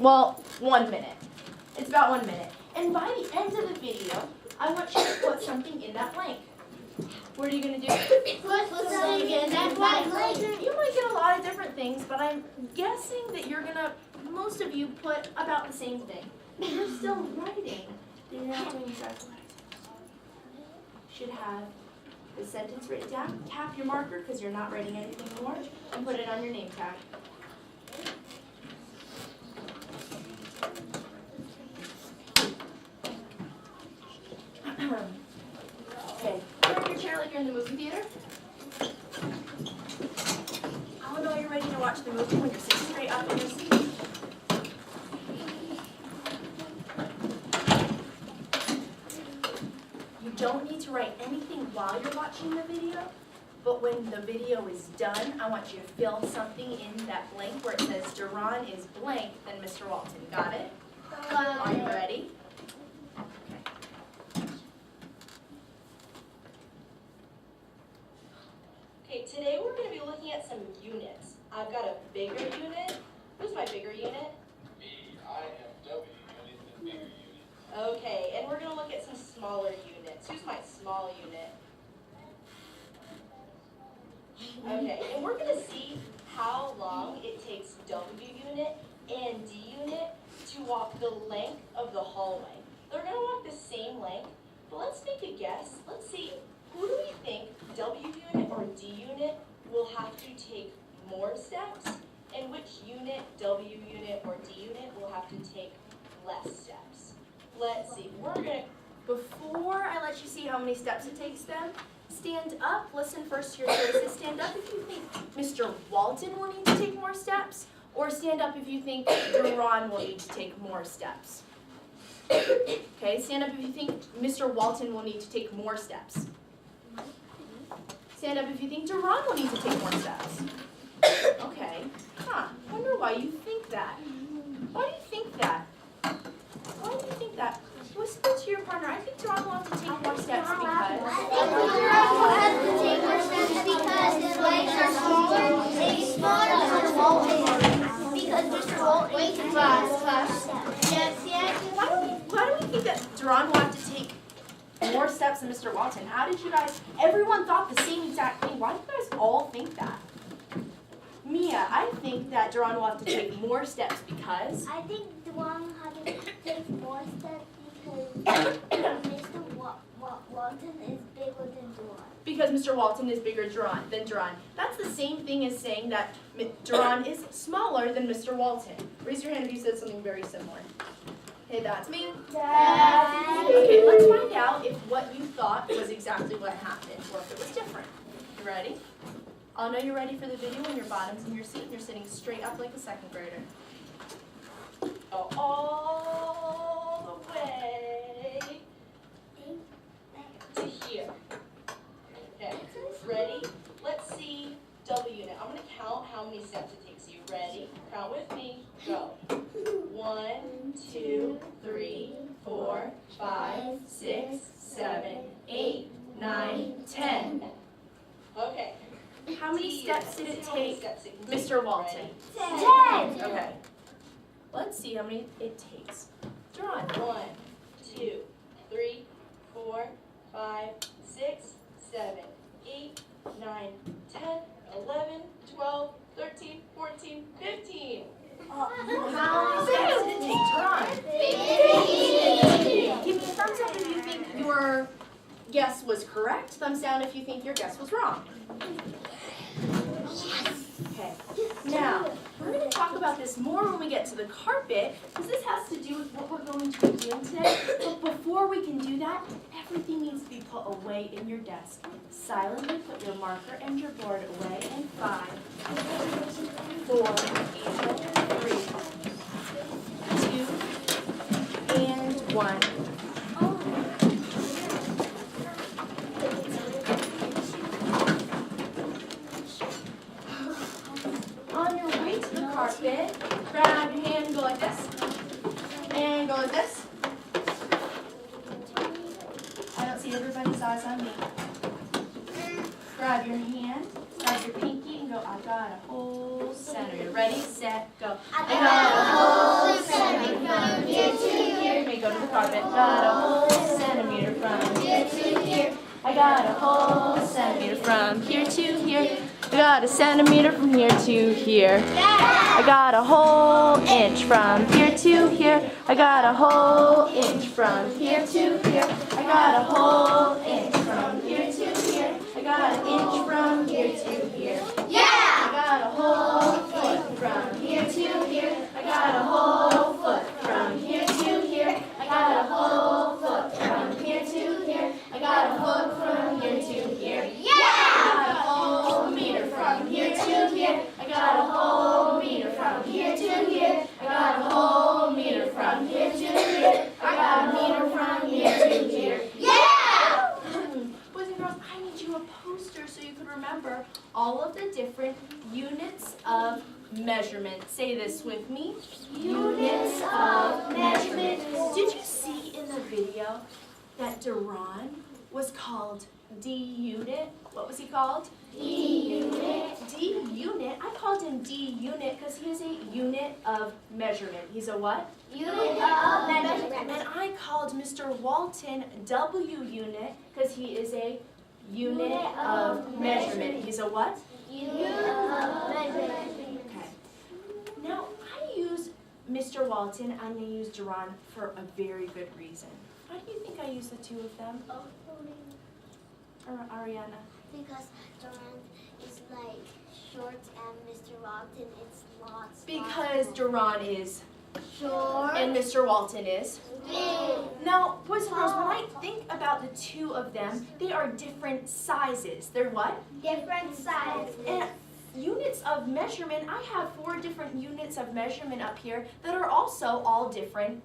well, 1 minute. It's about 1 minute. And by the end of the video, I want you to put something in that blank. What are you going to do? Put something in that blank. You might get a lot of different things, but I'm guessing that you're going to, most of you, put about the same thing. You're still writing. You're not doing exactly what I should have the sentence written down. Tap your marker because you're not writing anything more, and put it on your name tag. Okay, put on your chair like you're in the movie theater. I want to know you're ready to watch the movie when you're sitting straight up in your seat. You don't need to write anything while you're watching the video, but when the video is done, I want you to fill something in that blank where it says Duran is blank, then Mr. Walton. Got it? Are you ready? Okay, today we're going to be looking at some units. I've got a bigger unit. Who's my bigger unit? Me, I am W unit, the bigger unit. Okay, and we're going to look at some smaller units. Who's my small unit? Okay, and we're going to see how long it takes W unit and D unit to walk the length of the hallway. They're going to walk the same length, but let's make a guess. Let's see, who do we think W unit or D unit will have to take more steps, and which unit, W unit or D unit, will have to take less steps? Let's see, we're going to Before I let you see how many steps it takes them, stand up, listen first to your choices. Stand up if you think Mr. Walton will need to take more steps, or stand up if you think Duran will need to take more steps. Okay, stand up if you think Mr. Walton will need to take more steps. Stand up if you think Duran will need to take more steps. Okay, wonder why you think that. Why do you think that? Why do you think that? Whisper to your partner, I think Duran will have to take more steps because... Duran will have to take more steps because his legs are smaller. He's smaller than Mr. Walton. Because Mr. Walton can fast. Yes. Why do we think that Duran will have to take more steps than Mr. Walton? How did you guys... Everyone thought the same exact thing. Why do you guys all think that? Mia, I think that Duran will have to take more steps because... I think Duran will have to take more steps because Mr. Walton is bigger than Duran. Because Mr. Walton is bigger than Duran. That's the same thing as saying that Duran is smaller than Mr. Walton. Raise your hand if you said something very similar. Okay, that's me. Okay, let's find out if what you thought was exactly what happened or if it was different. You ready? I'll know you're ready for the video when your bottom's in your seat and you're sitting straight up like a second grader. go all the way to here. Okay, ready? Let's see W unit. I'm going to count how many steps it takes you. Ready? Count with me. Go. 1, 2, 3, 4, 5, 6, 7, 8, 9, 10. Okay. How many steps did it take Mr. Ready? Walton? 10. Okay. Let's see how many it takes. Duran. 1, 2, 3, 4, 5, 6, 7, 8, 9, 10, 11, 12, 13, 14, 15. How many steps did it take Duran? Give me a thumbs up if you think your guess was correct. Thumbs down if you think your guess was wrong. Okay. Now, we're going to talk about this more when we get to the carpet, because this has to do with what we're going to be doing today. But before we can do that, everything needs to be put away in your desk. Silently put your marker and your board away in 5, 4, 3, 2, and 1. On your way to the carpet, grab your hand and go like this. And go like this. I don't see everybody's eyes on me. Grab your hand, grab your pinky, and go, I got a whole center. You ready, set, go. I got a whole center. got a whole centimeter from here to here. I got a centimeter from here to here. I got a whole inch from here to here. I got a whole inch from here to here. I got a whole inch from here to here. I got an inch from here to here. I got a whole foot from here to here. I got a whole foot from here to here. I got a whole foot from here to here. I got a foot from here to here. I got a whole meter from here to here. I got a whole meter from here to here. I got a whole meter from here to here. I got a meter from here to here. Boys and girls, I need you a poster so you could remember all of the different units of measurement. Say this with me. Units of measurement. Did you see in the video that Duran was called D-Unit? What was he called? D-Unit. D-Unit. I called him D-Unit because he is a unit of measurement. He's a what? Unit of measurement. And I called Mr. Walton W-Unit because he is a unit of measurement. He's a what? Unit of measurement. Okay. Now, I use Mr. Walton and I use Duran for a very good reason. Why do you think I use the two of them? Or Ariana? Because Duran is like short and Mr. Walton is lots. Because Duran is Short. and Mr. Walton is. Big. Now, boys and girls, when I think about the two of them, they are different sizes. They're what? Different sizes. And units of measurement, I have 4 different units of measurement up here that are also all different.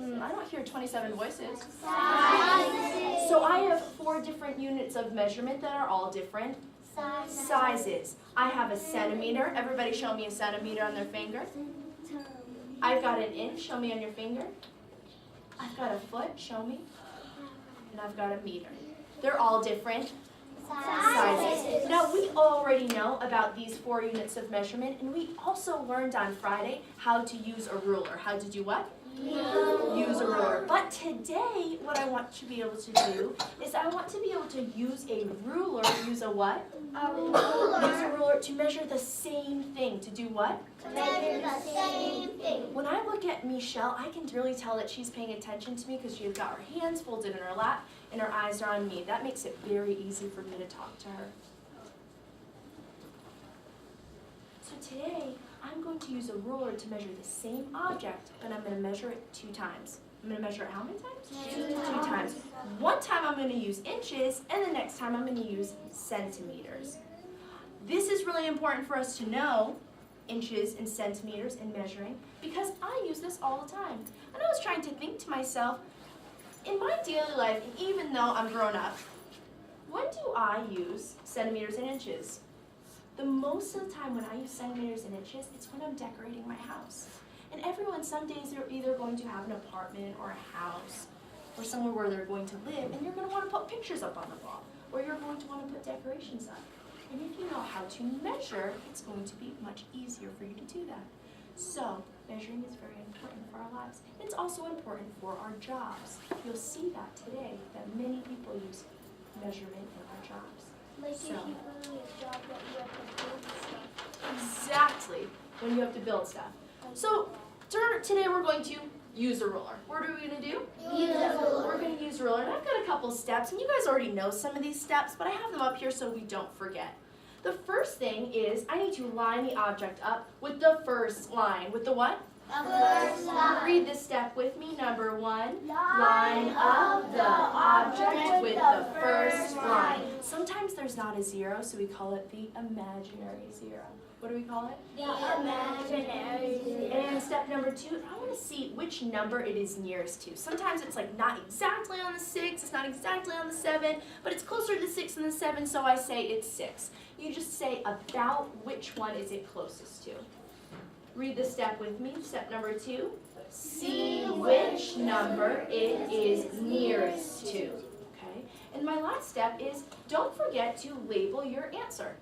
I don't hear 27 voices. Sizes. So I have 4 different units of measurement that are all different sizes. I have a centimeter. Everybody show me a centimeter on their finger. I've got an inch. Show me on your finger. I've got a foot. Show me. And I've got a meter. They're all different sizes. Now, we already know about these 4 units of measurement, and we also learned on Friday how to use a ruler. How to do what? Use a ruler. But today, what I want to be able to do is I want to be able to use a ruler. Use a what? A ruler. Use a ruler to measure the same thing. To do what? Measure the same thing. When I look at Michelle, I can really tell that she's paying attention to me because she's got her hands folded in her lap and her eyes are on me. That makes it very easy for me to talk to her. So today, I'm going to use a ruler to measure the same object, but I'm going to measure it 2 times. I'm going to measure it how many times? 2 times. One time I'm going to use inches, and the next time I'm going to use centimeters. This is really important for us to know, inches and centimeters in measuring, because I use this all the time. And I was trying to think to myself, in my daily life, and even though I'm grown up, when do I use centimeters and inches? The most of the time when I use centimeters and inches, it's when I'm decorating my house. And everyone, some days they're either going to have an apartment or a house or somewhere where they're going to live, and you're going to want to put pictures up on the wall, or you're going to want to put decorations up. And if you know how to measure, it's going to be much easier for you to do that. So, measuring is very important for our lives. It's also important for our jobs. You'll see that today, that many people use measurement in our jobs. Like So. if you go to a job that you have to build stuff. Exactly, when you have to build stuff. So today we're going to use a ruler. What are we going to do? Use a ruler. We're going to use a ruler. And I've got a couple steps, and you guys already know some of these steps, but I have them up here so we don't forget. The first thing is I need to line the object up with the first line. With the what? First line. Read this step with me. Number 1. Line up the object with the first line. Sometimes there's not a 0, so we call it the imaginary 0. What do we call it? The imaginary zero. And step number 2, I want to see which number it is nearest to. Sometimes it's like not exactly on the 6, it's not exactly on the 7, but it's closer to the 6 than the 7, so I say it's 6. You just say about which one is it closest to. Read the step with me. Step number 2, see which number it is nearest to. Okay? And my last step is don't forget to label your answer.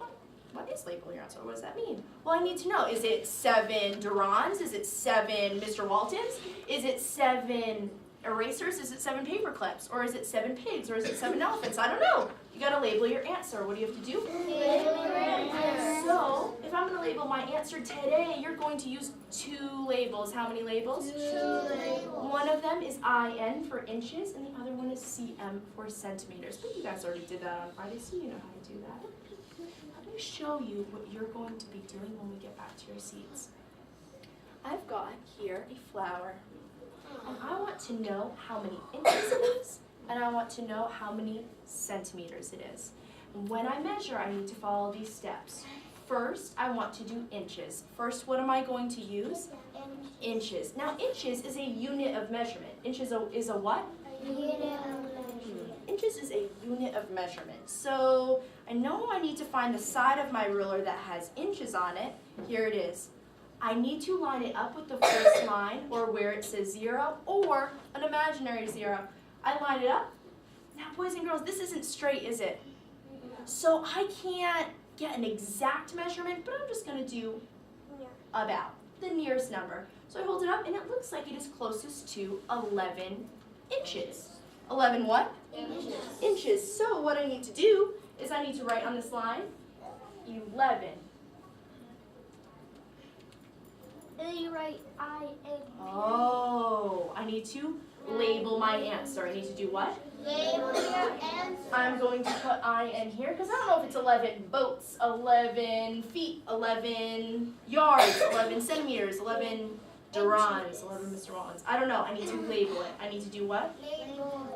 What is label your answer? What does that mean? Well, I need to know. Is it 7 Durans? Is it 7 Mr. Waltons? Is it 7 erasers? Is it 7 paper clips? Or is it 7 pigs? Or is it 7 elephants? I don't know. You gotta label your answer. What do you have to do? So, if I'm gonna label my answer today, you're going to use 2 labels. How many labels? 2 labels. One of them is IN for inches, and the other one is CM for centimeters. But you guys already did that on Friday, so you know how to do that. Let me show you what you're going to be doing when we get back to your seats. I've got here a flower, and I want to know how many inches it is, and I want to know how many centimeters it is. And when I measure, I need to follow these steps. First, I want to do inches. First, what am I going to use? Inches. Now, inches is a unit of measurement. Inches is a what? Inches is a unit of measurement. So, I know I need to find the side of my ruler that has inches on it. Here it is. I need to line it up with the first line, or where it says 0, or an imaginary 0. I line it up. Now, boys and girls, this isn't straight, is it? So I can't get an exact measurement, but I'm just going to do about the nearest number. So I hold it up, and it looks like it is closest to 11 inches. 11 what? Inches. So what I need to do is I need to write on this line 11. And then you write I-N. Oh, I need to label my answer. I need to do what? Label your answer. I'm going to put IN here because I don't know if it's 11 boats, 11 feet, 11 yards, 11 centimeters, 11 durans, 11 Mr. Wallens. I don't know. I need to label it. I need to do what? Label.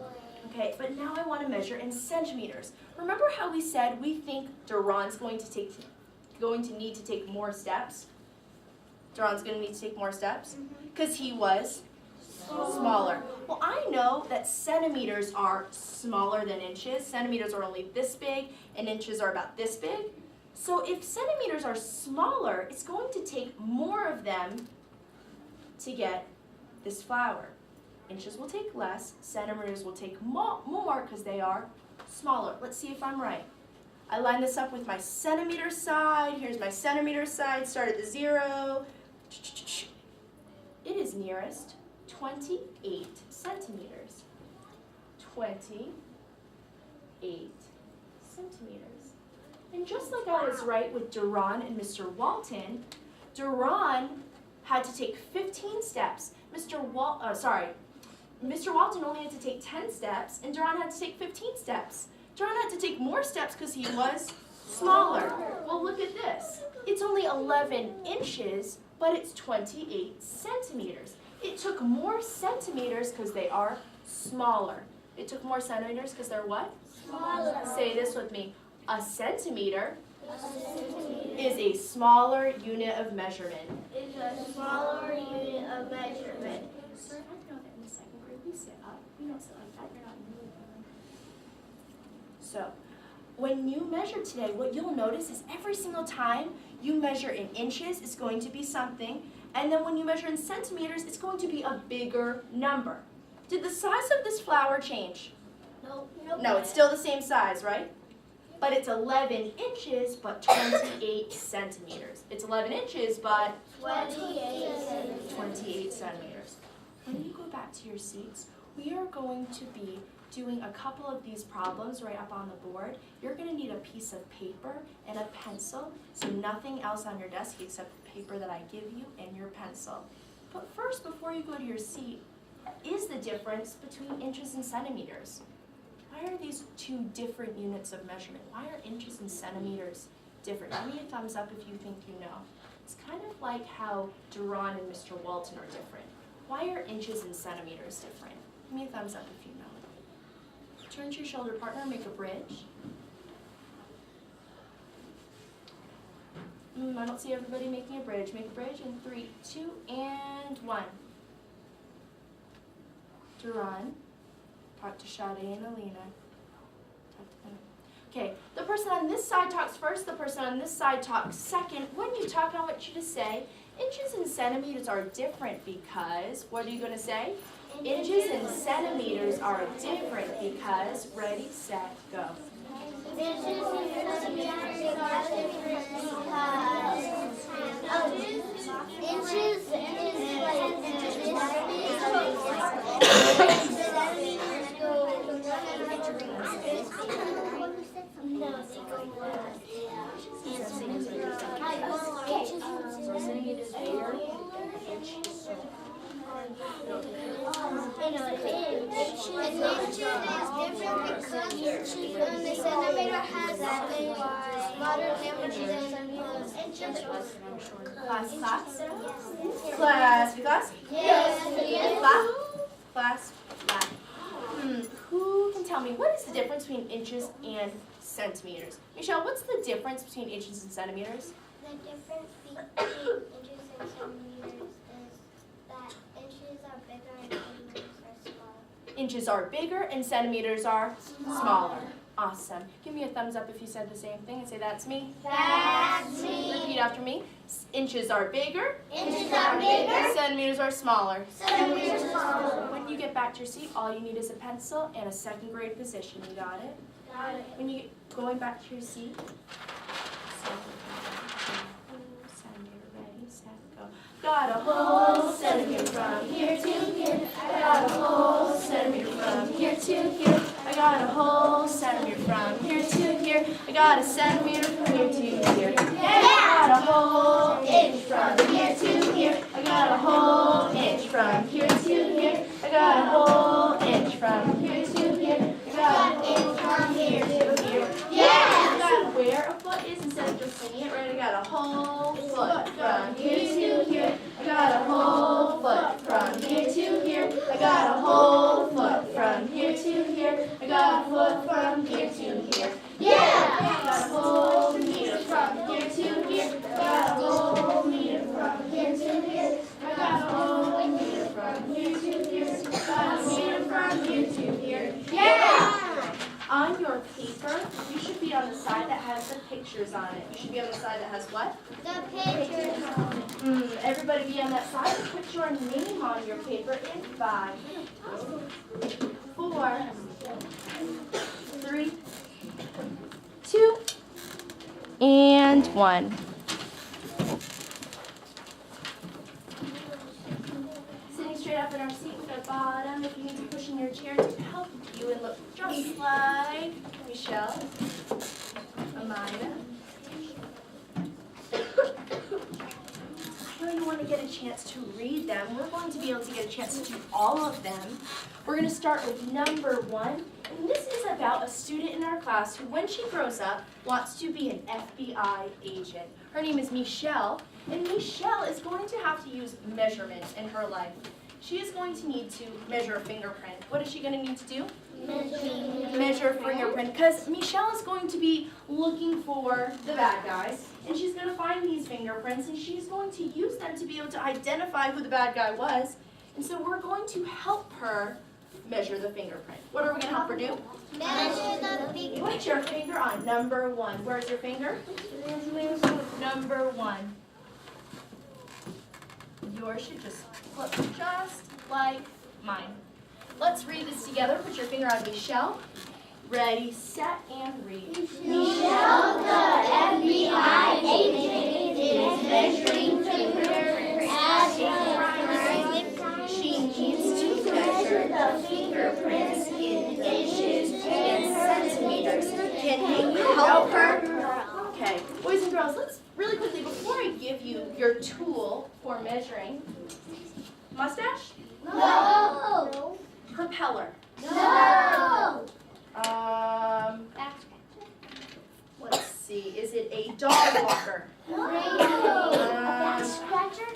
Okay, but now I want to measure in centimeters. Remember how we said we think Duran's going to need to take more steps? Duran's going to need to take more steps because he was smaller. Well, I know that centimeters are smaller than inches. Centimeters are only this big, and inches are about this big. So if centimeters are smaller, it's going to take more of them to get this flower. Inches will take less, centimeters will take more because they are smaller. Let's see if I'm right. I line this up with my centimeter side. Here's my centimeter side, start at the 0. It is nearest 28 centimeters. 28 centimeters. And just like I was right with Duran and Mr. Walton, Duran had to take 15 steps. Mr. Walton only had to take 10 steps, and Duran had to take 15 steps. Duran had to take more steps because he was smaller. Well, look at this. It's only 11 inches, but it's 28 centimeters. It took more centimeters because they are smaller. It took more centimeters because they're what? Smaller. Say this with me. A centimeter is a smaller unit of measurement. Is a smaller unit of measurement. Sir, I know that in the 2nd grade we sit up. We don't sit like that. You're not in the So, when you measure today, what you'll notice is every single time you measure in inches, it's going to be something. And then when you measure in centimeters, it's going to be a bigger number. Did the size of this flower change? Nope. No, it's still the same size, right? But it's 11 inches, but 28 centimeters. It's 11 inches, but 28 centimeters. When you go back to your seats, we are going to be doing a couple of these problems right up on the board. You're going to need a piece of paper and a pencil, so nothing else on your desk except the paper that I give you and your pencil. But first, before you go to your seat, is the difference between inches and centimeters? Why are these 2 different units of measurement? Why are inches and centimeters different? Give me a thumbs up if you think you know. It's kind of like how Duran and Mr. Walton are different. Why are inches and centimeters different? Give me a thumbs up if you know. Turn to your shoulder partner, make a bridge. I don't see everybody making a bridge. Make a bridge in 3, 2, and 1. Duran. Talk to Sade and Alina. Talk to them. Okay, the person on this side talks first, the person on this side talks second. When you talk, I want you to say, inches and centimeters are different because, what are you going to say? Inches and centimeters are different because, ready, set, go. Inches and centimeters are different because inches is like this big. centimeters bigger? Class, class? Class, class? Yes. Class, class. Who can tell me what is the difference between inches and centimeters? Michelle, what's the difference between inches and centimeters? The difference between inches and centimeters is that inches are bigger and centimeters are smaller. Inches are bigger and centimeters are smaller. Awesome. Give me a thumbs up if you said the same thing and say that's me. That's me. Repeat after me. Inches are bigger. Inches are bigger. Centimeters are smaller. Centimeters are smaller. When you get back to your seat, all you need is a pencil and a second grade position. You got it? Got it. When you going back to your seat. Centimeter, ready, set, go. Got a whole centimeter from here to here. I got a whole centimeter from here to here. I got a whole centimeter from here to here. I got a centimeter from here to here. I got a whole inch from here to here. I got a whole inch from here to here. I got a whole inch from here to here. I got an inch from here to here. Yes. I got where a foot is instead of just saying it, right? I got a whole foot from here to here. I got a whole foot from here to here. I got a whole foot from here to here. I got a foot from here to here. Yeah. I got a whole meter from here to here. I got a whole meter from here to here. I got a whole meter from here to here. I got a meter from here to here. Yeah. On your paper, you should be on the side that has the pictures on it. You should be on the side that has what? The pictures. Everybody be on that side. Put your name on your paper in 5, 4, 3, 2, and 1. Sitting straight up in our seat with our bottom. If you need to push in your chair to help you and look just like Michelle, Amaya. I know you want to get a chance to read them. We're going to be able to get a chance to do all of them. We're going to start with number 1. And this is about a student in our class who, when she grows up, wants to be an FBI agent. Her name is Michelle, and Michelle is going to have to use measurement in her life. She is going to need to measure a fingerprint. What is she going to need to do? Measure a fingerprint, because Michelle is going to be looking for the bad guys, and she's going to find these fingerprints, and she's going to use them to be able to identify who the bad guy was. And so we're going to help her measure the fingerprint. What are we going to help her do? Measure the fingerprint. Put your finger on number 1. Where's your finger? Number 1. Yours should just look just like mine. Let's read this together. Put your finger on Michelle. Ready, set, and read. Michelle, the FBI agent, is measuring fingerprints as a crime. She needs to measure The fingerprints in inches in centimeters. Can you help her? Okay, boys and girls, let's really quickly, before I give you your tool for measuring, mustache, No. propeller, No. let's see, is it a dog walker? Back scratcher?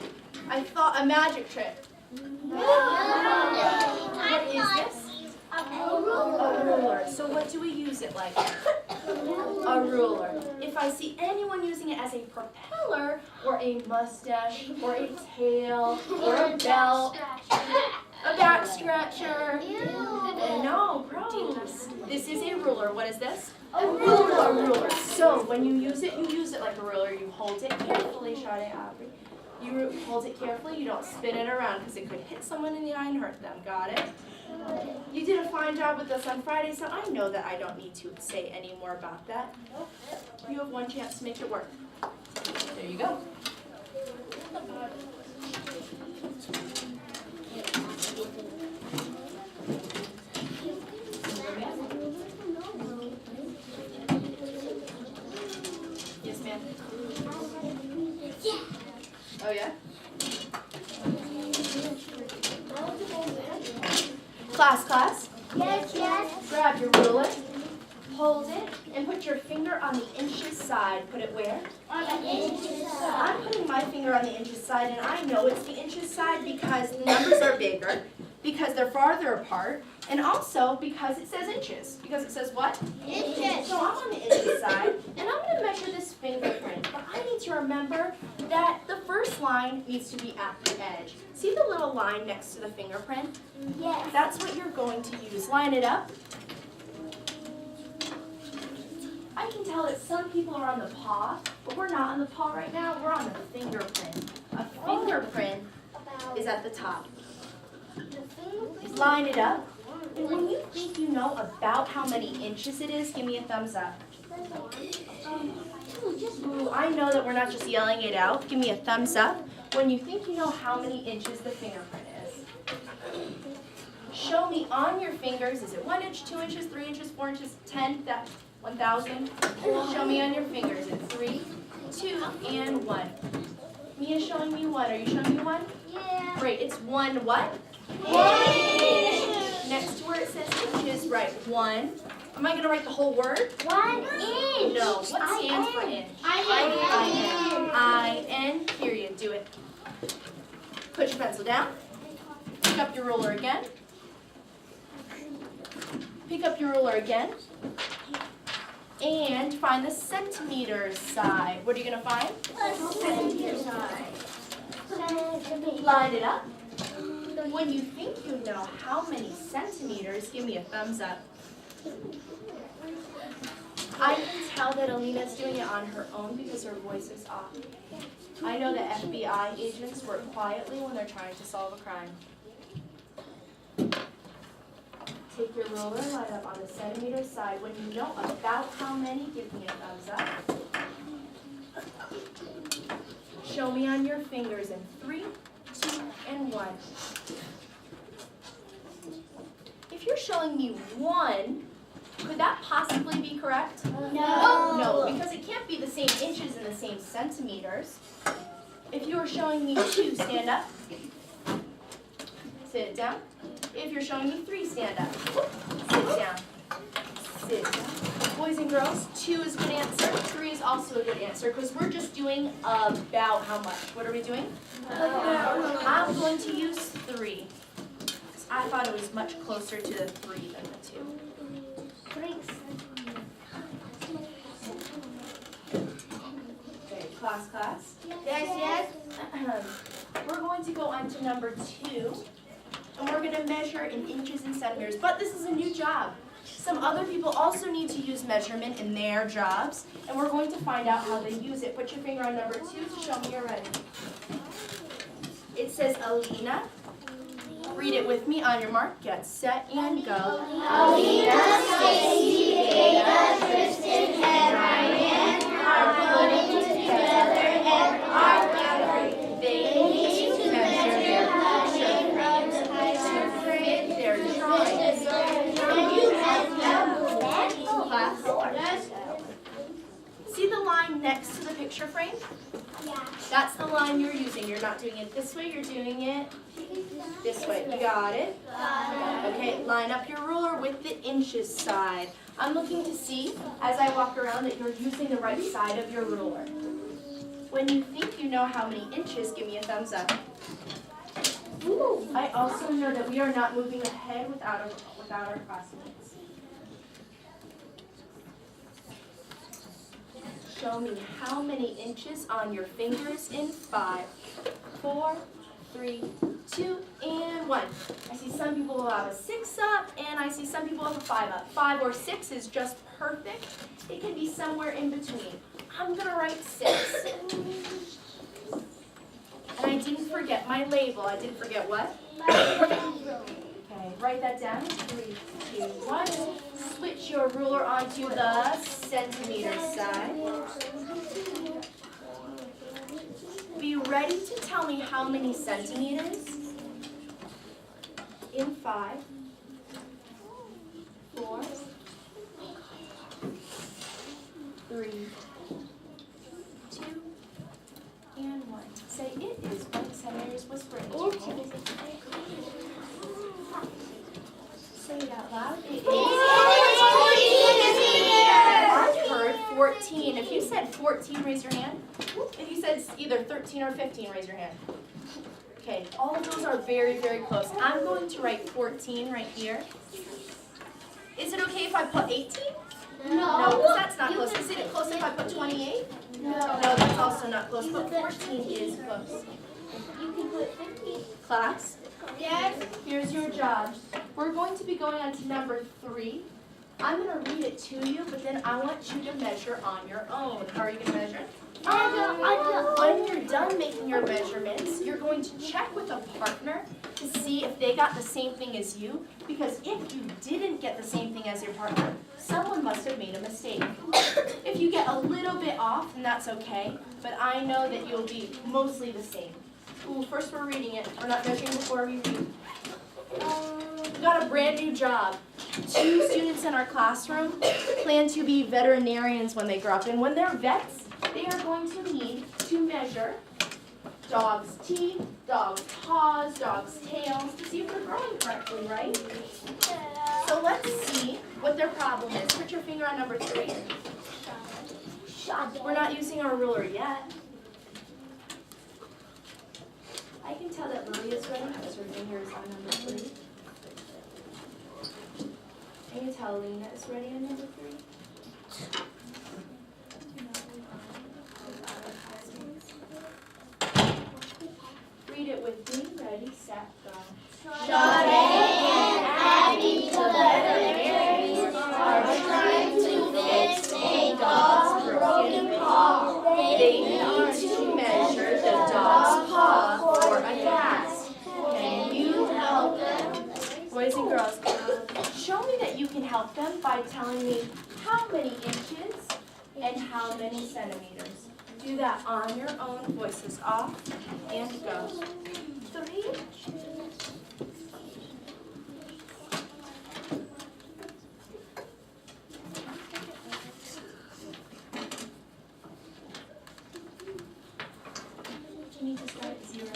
I thought a magic trick. What is this? A ruler. So what do we use it like? A ruler. If I see anyone using it as a propeller, or a mustache, or a tail, or a belt, a back scratcher. No, gross. This is a ruler. What is this? A ruler. So when you use it like a ruler. You hold it carefully, Sade Aubrey. You hold it carefully. You don't spin it around because it could hit someone in the eye and hurt them. Got it? You did a fine job with us on Friday, so I know that I don't need to say any more about that. You have one chance to make it work. There you go. Yes, ma'am. Class, Yes, yes. grab your ruler, hold it, and put your finger on the inches side. Put it where? On the inches side. I'm putting my finger on the inches side, and I know it's the inches side because the numbers are bigger, because they're farther apart, and also because it says inches. Because it says what? Inches. So I'm on the inches side, and I'm going to measure this fingerprint. But I need to remember that the first line needs to be at the edge. See the little line next to the fingerprint? Yes. That's what you're going to use. Line it up. I can tell that some people are on the paw, but we're not on the paw right now. We're on the fingerprint. A fingerprint is at the top. Line it up. And when you think you know about how many inches it is, give me a thumbs up. Ooh, I know that we're not just yelling it out. Give me a thumbs up when you think you know how many inches the fingerprint is. Show me on your fingers, is it 1 inch, 2 inches, 3 inches, 4 inches, 10, 1,000? Show me on your fingers, it's 3, 2, and 1. Mia's showing me 1. Are you showing me 1? Yeah. Great, it's 1 what? 1 inch. Next to where it says inches, write 1. Am I going to write the whole word? 1 inch. No. What stands for inch? I-N, period. Do it. Put your pencil down. Pick up your ruler again. Pick up your ruler again. And find the centimeters side. What are you going to find? Centimeter side. Line it up. When you think you know how many centimeters, give me a thumbs up. I can tell that Alina's doing it on her own because her voice is off. I know that FBI agents work quietly when they're trying to solve a crime. Take your ruler, line up on the centimeter side. When you know about how many, give me a thumbs up. Show me on your fingers in 3, 2, and 1. If you're showing me 1, could that possibly be correct? No. No, because it can't be the same inches and the same centimeters. If you were showing me 2, stand up. Sit down. If you're showing me 3, stand up. Sit down. Sit down. Boys and girls, 2 is a good answer. 3 is also a good answer because we're just doing about how much. What are we doing? I'm going to use 3. I thought it was much closer to the 3 than the 2. Okay, class. Yes, We're going to go on to number 2, and we're going to measure in inches and centimeters. But this is a new job. Some other people also need to use measurement in their jobs, and we're going to find out how they use it. Put your finger on number 2 to show me you're ready. It says Alina. Read it with me on your mark. Get set and go. Alina, Stacy, Ada, Tristan, and Ryan are putting together an art gallery. They need to measure their measurements to fit their drawings. Can you help them? Class. See the line next to the picture frame? Yeah. That's the line you're using. You're not doing it this way, you're doing it this way. You got it? Okay, line up your ruler with the inches side. I'm looking to see, as I walk around, that you're using the right side of your ruler. When you think you know how many inches, give me a thumbs up. Ooh, I also know that we are not moving ahead without our classmates. Show me how many inches on your fingers in 5, 4, 3, 2, and 1. I see some people will have a 6 up, and I see some people have a 5 up. 5 or 6 is just perfect. It can be somewhere in between. I'm going to write 6. And I didn't forget my label. I didn't forget what? Okay, write that down. 3, 2, 1. Switch your ruler onto the centimeter side. Be ready to tell me how many centimeters in 5, 4, 3, 2, and 1. Say it is 1 centimeters whispering. I heard 14. If you said 14, raise your hand. If you said either 13 or 15, raise your hand. Okay, all of those are very, very close. I'm going to write 14 right here. Is it okay if I put 18? No, because that's not close. Is it close if I put 28? No, that's also not close, but 14 is close. You can put 50. Class, Yes. here's your job. We're going to be going on to number 3. I'm going to read it to you, but then I want you to measure on your own. How are you going to measure? When you're done making your measurements, you're going to check with a partner to see if they got the same thing as you, because if you didn't get the same thing as your partner, someone must have made a mistake. If you get a little bit off, then that's okay, but I know that you'll be mostly the same. Ooh, first we're reading it. We're not measuring before we read. We got a brand new job. 2 students in our classroom plan to be veterinarians when they grow up, and when they're vets, they are going to need to measure dogs' teeth, dogs' paws, dogs' tails to see if they're growing correctly, right? So let's see what their problem is. Put your finger on number 3. We're not using our ruler yet. I can tell that Lily is ready because her finger is on number 3. I can tell Lena is ready on number 3. Read it with me. Ready, set, go. Shawty and Abby, the veterinarians, are trying to fix a dog's broken paw. They need to measure the dog's paw for a cast. Can you help them? Boys and girls, show me that you can help them by telling me how many inches and how many centimeters. Do that on your own. Voices off and go. 3. You need to start at 0.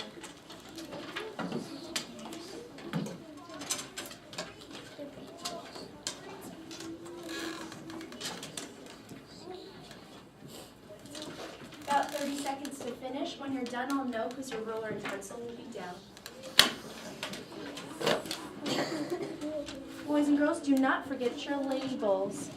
About 30 seconds to finish. When you're done, I'll know because your ruler and pencil will be down. Boys and girls, do not forget your labels.